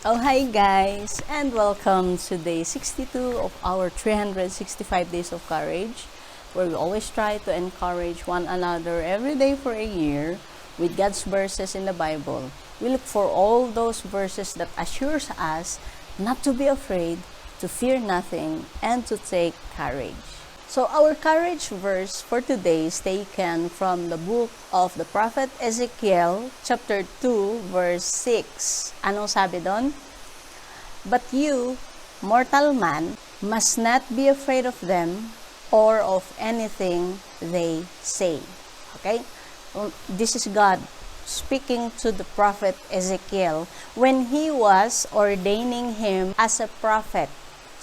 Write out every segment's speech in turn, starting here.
Oh, hi guys, and welcome to day 62 of our 365 Days of Courage, where we always try to encourage one another every day for a year with God's verses in the Bible. We look for all those verses that assures us not to be afraid, to fear nothing, and to take courage. So our courage verse for today is taken from the book of the prophet Ezekiel, chapter 2, verse 6. Anong sabi doon? But you, mortal man, must not be afraid of them or of anything they say. Okay? This is God speaking to the prophet Ezekiel when he was ordaining him as a prophet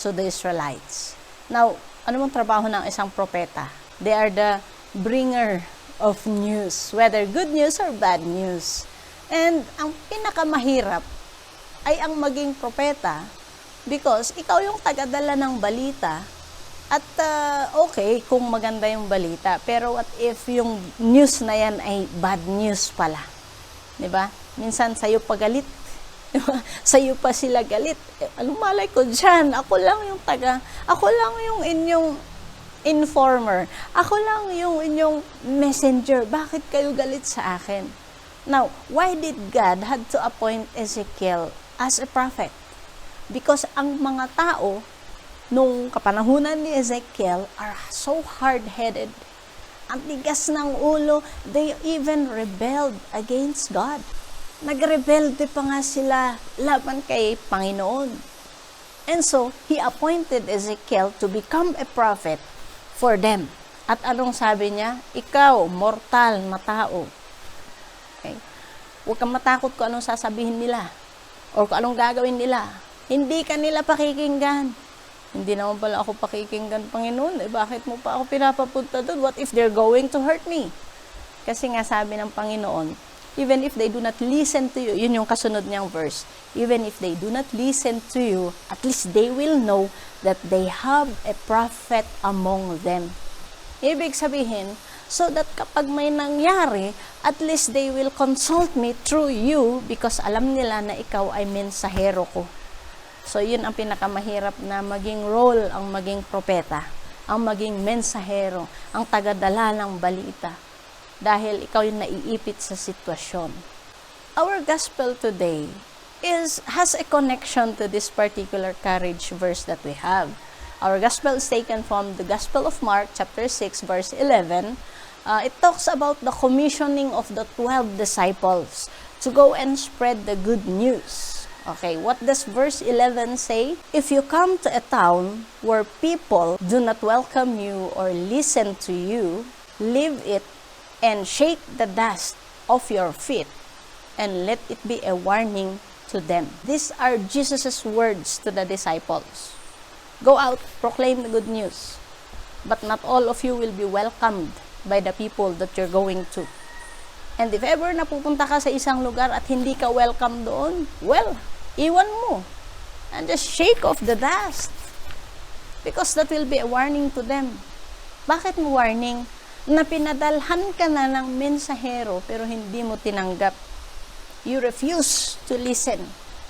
to the Israelites. Now, ano mong trabaho ng isang propeta? They are the bringer of news, whether good news or bad news. And ang pinakamahirap ay ang maging propeta because ikaw yung tagadala ng balita at okay kung maganda yung balita, pero what if yung news na yan ay bad news pala? Diba? Minsan sa'yo pagalit. Sa'yo pa sila galit. Anong malay ko dyan? Ako lang yung inyong informer. Ako lang yung inyong messenger. Bakit kayo galit sa akin? Now, why did God had to appoint Ezekiel as a prophet? Because ang mga tao nung kapanahunan ni Ezekiel are so hard-headed. Ang tigas ng ulo, they even rebelled against God. Nagrebelde pa nga sila laban kay Panginoon. And so, he appointed Ezekiel to become a prophet for them. At anong sabi niya? Ikaw, mortal na tao. Okay? Huwag kang matakot kung anong sasabihin nila o kung anong gagawin nila. Hindi ka nila pakikinggan. Hindi naman pala ako pakikinggan, Panginoon. Bakit mo pa ako pinapapunta doon? What if they're going to hurt me? Kasi nga sabi ng Panginoon, even if they do not listen to you, yun yung kasunod niyang verse, even if they do not listen to you, at least they will know that they have a prophet among them. Ibig sabihin, so that kapag may nangyari, at least they will consult me through you because alam nila na ikaw ay mensahero ko. So yun ang pinakamahirap na maging role, ang maging propeta, ang maging mensahero, ang tagadala ng balita. Dahil ikaw yung naiipit sa sitwasyon. Our gospel today has a connection to this particular courage verse that we have. Our gospel is taken from the Gospel of Mark, chapter 6, verse 11. It talks about the commissioning of the 12 disciples to go and spread the good news. Okay, what does verse 11 say? If you come to a town where people do not welcome you or listen to you, leave it and shake the dust off your feet, and let it be a warning to them. These are Jesus' words to the disciples. Go out, proclaim the good news. But not all of you will be welcomed by the people that you're going to. And if ever napupunta ka sa isang lugar at hindi ka welcome doon, well, iwan mo. And just shake off the dust. Because that will be a warning to them. Bakit mo warning? Na pinadalhan ka na ng mensahero pero hindi mo tinanggap. You refuse to listen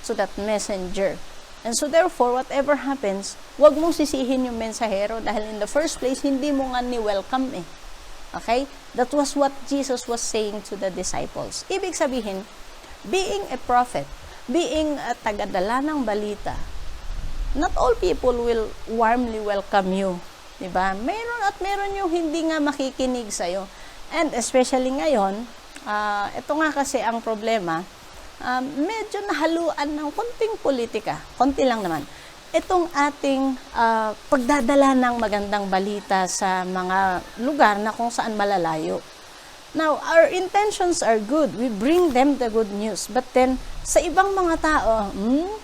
to that messenger. And so therefore, whatever happens, wag mong sisihin yung mensahero dahil in the first place, hindi mo nga ni-welcome eh. Okay? That was what Jesus was saying to the disciples. Ibig sabihin, being a prophet, being a tagadala ng balita, not all people will warmly welcome you. Diba? Meron yung hindi nga makikinig sa'yo. And especially ngayon, ito nga kasi ang problema, medyo nahaluan ng konting politika. Konti lang naman. Itong ating pagdadala ng magandang balita sa mga lugar na kung saan malalayo. Now, our intentions are good. We bring them the good news. But then, sa ibang mga tao,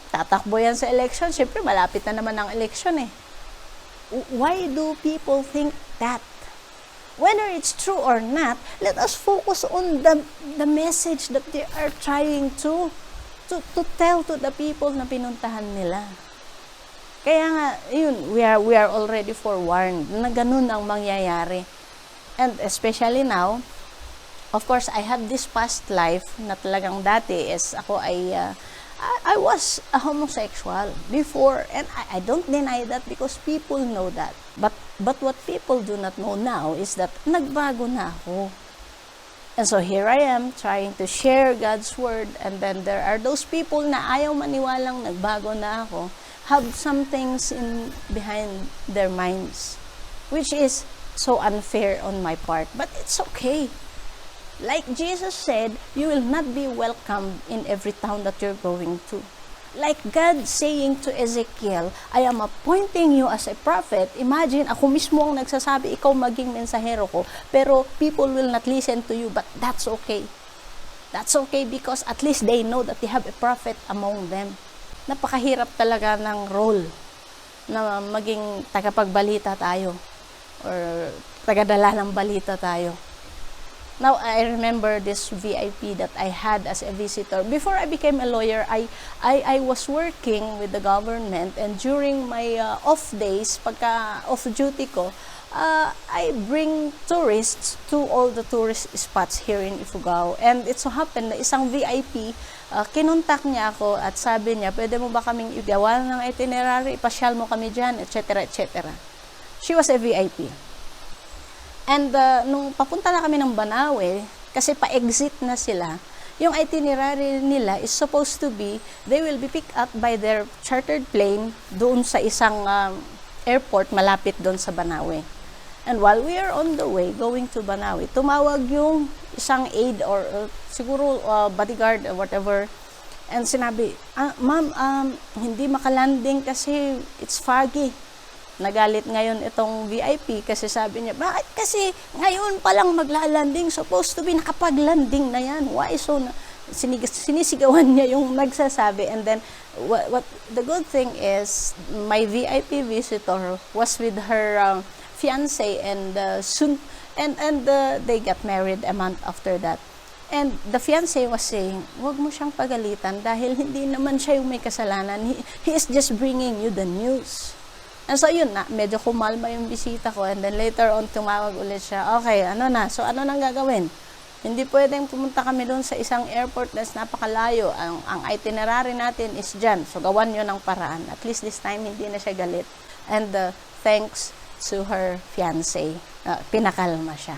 tatakbo yan sa election. Siyempre, malapit na naman ang election eh. Why do people think that? Whether it's true or not, let us focus on the message that they are trying to tell to the people na pinuntahan nila. Kaya nga, yun, we are already forewarned na ganun ang mangyayari. And especially now, of course, I had this past life na talagang dati is ako ay I was a homosexual before, and I don't deny that because people know that. But what people do not know now is that nagbago na ako. And so here I am trying to share God's word, and then there are those people na ayaw maniwalang nagbago na ako, have some things in behind their minds, which is so unfair on my part. But it's okay. Like Jesus said, you will not be welcomed in every town that you're going to. Like God saying to Ezekiel, I am appointing you as a prophet. Imagine, ako mismo ang nagsasabi, ikaw maging mensahero ko, pero people will not listen to you, but that's okay. That's okay because at least they know that they have a prophet among them. Napakahirap talaga ng role na maging tagapagbalita tayo or tagadala ng balita tayo. Now, I remember this VIP that I had as a visitor. Before I became a lawyer, I was working with the government, and during my off days, pagka off duty ko, I bring tourists to all the tourist spots here in Ifugao. And it so happened na isang VIP, kinontak niya ako at sabi niya, pwede mo ba kaming igawa ng itinerary, ipasyal mo kami dyan, etc. etc. She was a VIP. And nung papunta na kami ng Banawe, kasi pa-exit na sila, yung itinerary nila is supposed to be, they will be picked up by their chartered plane doon sa isang airport malapit doon sa Banawe. And while we are on the way going to Banawe, tumawag yung isang aide or siguro bodyguard or whatever, and sinabi, ma'am, hindi makalanding kasi it's foggy. Nagalit ngayon itong VIP kasi sabi niya, bakit kasi ngayon pa lang maglalanding, supposed to be nakapaglanding na yan. Why so sinisigawan niya yung nagsasabi. And then what the good thing is my VIP visitor was with her fiance and soon and they got married a month after that. And the fiance was saying, wag mo siyang pagalitan dahil hindi naman siya yung may kasalanan. He is just bringing you the news. And so yun na, medyo kumalma yung bisita ko, and then later on tumawag ulit siya, okay, ano na, so ano nang gagawin? Hindi pwedeng pumunta kami doon sa isang airport na napakalayo, ang itinerary natin is dyan, so gawan nyo ng paraan. At least this time hindi na siya galit. And thanks to her fiancé, pinakalma siya.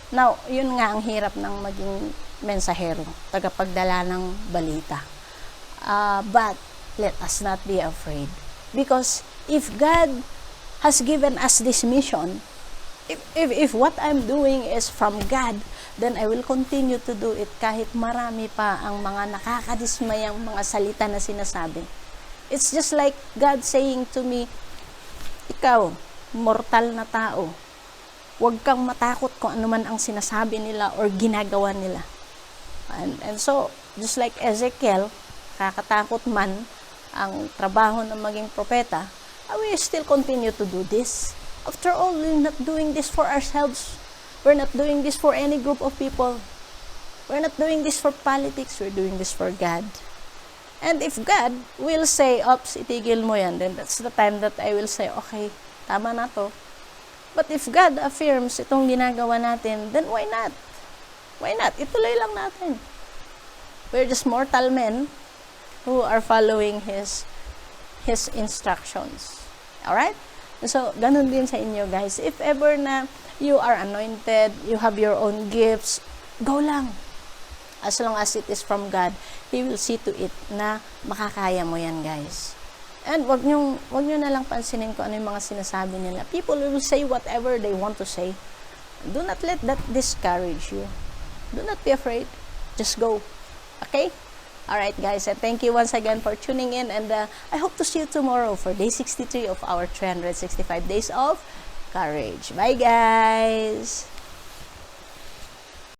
Now, yun nga ang hirap ng maging mensahero, tagapagdala ng balita. But let us not be afraid. Because if God has given us this mission, if what I'm doing is from God, then I will continue to do it kahit marami pa ang mga nakakadismayang mga salita na sinasabi. It's just like God saying to me, ikaw, mortal na tao, huwag kang matakot kung ano man ang sinasabi nila or ginagawa nila. And so, just like Ezekiel, kakatakot man ang trabaho ng maging propeta, we still continue to do this. After all, we're not doing this for ourselves. We're not doing this for any group of people. We're not doing this for politics. We're doing this for God. And if God will say, ops, itigil mo yan, then that's the time that I will say, okay, tama na to. But if God affirms itong ginagawa natin, then why not? Why not? Ituloy lang natin. We're just mortal men who are following His instructions. Alright? So, ganun din sa inyo, guys. If ever na you are anointed, you have your own gifts, go lang. As long as it is from God, He will see to it na makakaya mo yan, guys. And wag nyo na lang pansinin kung ano yung mga sinasabi nila. People will say whatever they want to say. Do not let that discourage you. Do not be afraid. Just go. Okay? Alright, guys, and thank you once again for tuning in, and I hope to see you tomorrow for day 63 of our 365 days of courage. Bye, guys!